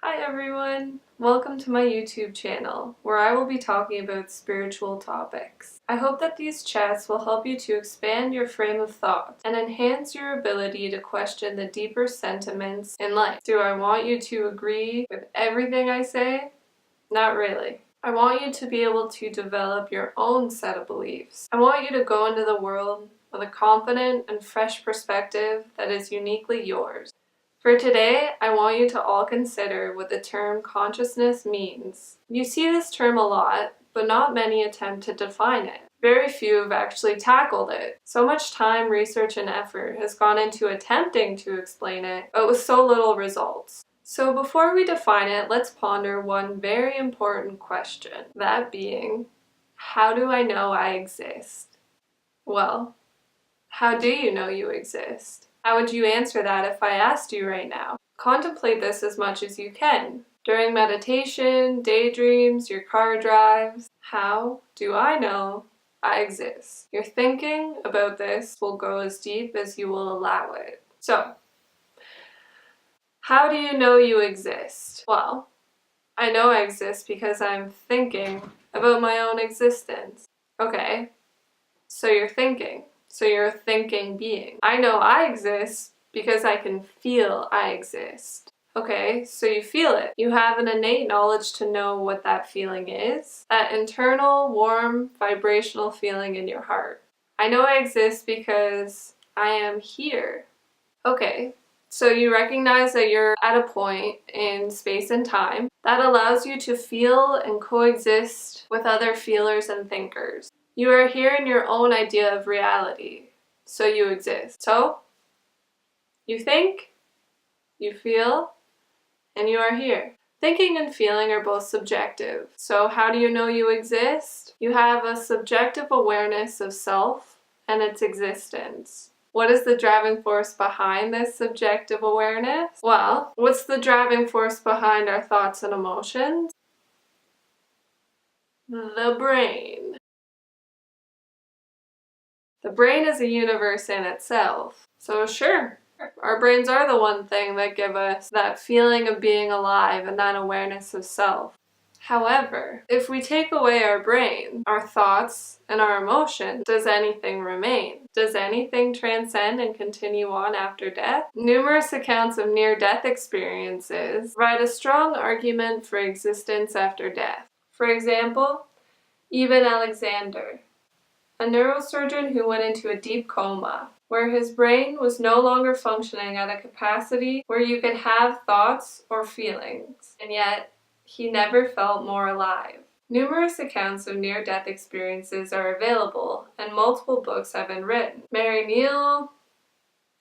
Hi everyone! Welcome to my YouTube channel, where I will be talking about spiritual topics. I hope that these chats will help you to expand your frame of thought and enhance your ability to question the deeper sentiments in life. Do I want you to agree with everything I say? Not really. I want you to be able to develop your own set of beliefs. I want you to go into the world with a confident and fresh perspective that is uniquely yours. For today, I want you to all consider what the term consciousness means. You see this term a lot, but not many attempt to define it. Very few have actually tackled it. So much time, research, and effort has gone into attempting to explain it, but with so little results. So before we define it, let's ponder one very important question. That being, how do I know I exist? Well, how do you know you exist? How would you answer that if I asked you right now? Contemplate this as much as you can. During meditation, daydreams, your car drives. How do I know I exist? Your thinking about this will go as deep as you will allow it. So, how do you know you exist? Well, I know I exist because I'm thinking about my own existence. Okay, so you're thinking. So you're a thinking being. I know I exist because I can feel I exist. Okay, so you feel it. You have an innate knowledge to know what that feeling is. That internal, warm, vibrational feeling in your heart. I know I exist because I am here. Okay, so you recognize that you're at a point in space and time that allows you to feel and coexist with other feelers and thinkers. You are here in your own idea of reality, so you exist. So, you think, you feel, and you are here. Thinking and feeling are both subjective. So how do you know you exist? You have a subjective awareness of self and its existence. What is the driving force behind this subjective awareness? Well, what's the driving force behind our thoughts and emotions? The brain. The brain is a universe in itself. So sure, our brains are the one thing that give us that feeling of being alive and that awareness of self. However, if we take away our brain, our thoughts, and our emotions, does anything remain? Does anything transcend and continue on after death? Numerous accounts of near-death experiences provide a strong argument for existence after death. For example, Eben Alexander, a neurosurgeon who went into a deep coma, where his brain was no longer functioning at a capacity where you could have thoughts or feelings, and yet he never felt more alive. Numerous accounts of near-death experiences are available, and multiple books have been written. Mary Neal,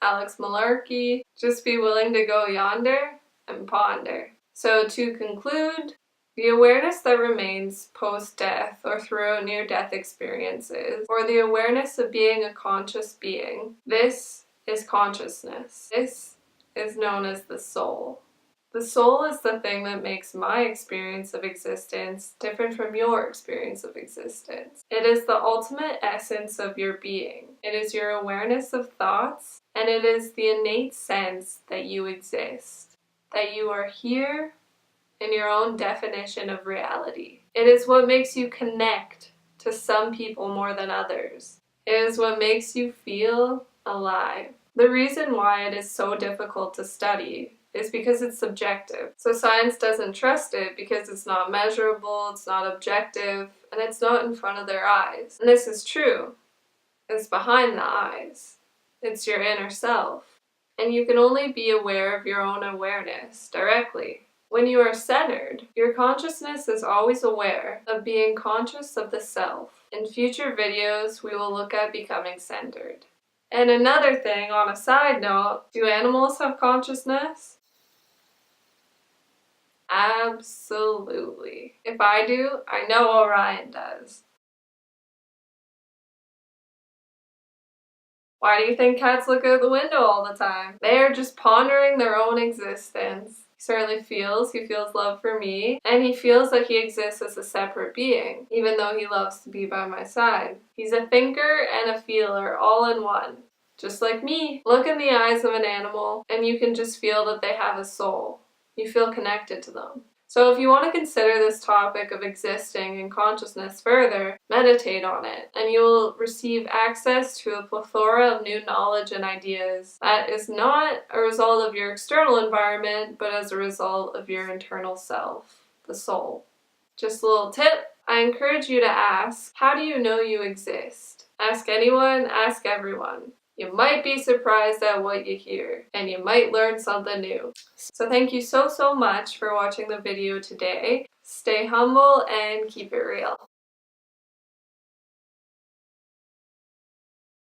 Alex Malarkey, just be willing to go yonder and ponder. So to conclude, the awareness that remains post-death or throughout near-death experiences, or the awareness of being a conscious being, this is consciousness. This is known as the soul. The soul is the thing that makes my experience of existence different from your experience of existence. It is the ultimate essence of your being. It is your awareness of thoughts, and it is the innate sense that you exist, that you are here in your own definition of reality. It is what makes you connect to some people more than others. It is what makes you feel alive. The reason why it is so difficult to study is because it's subjective. So science doesn't trust it because it's not measurable, it's not objective, and it's not in front of their eyes. And this is true. It's behind the eyes. It's your inner self. And you can only be aware of your own awareness directly. When you are centered, your consciousness is always aware of being conscious of the self. In future videos, we will look at becoming centered. And another thing, on a side note, do animals have consciousness? Absolutely. If I do, I know Orion does. Why do you think cats look out the window all the time? They are just pondering their own existence. He certainly feels love for me, and he feels that he exists as a separate being, even though he loves to be by my side. He's a thinker and a feeler all in one. Just like me. Look in the eyes of an animal, and you can just feel that they have a soul. You feel connected to them. So if you want to consider this topic of existing and consciousness further, meditate on it, and you will receive access to a plethora of new knowledge and ideas that is not a result of your external environment, but as a result of your internal self, the soul. Just a little tip, I encourage you to ask, how do you know you exist? Ask anyone, ask everyone. You might be surprised at what you hear, and you might learn something new. So thank you so much for watching the video today. Stay humble and keep it real.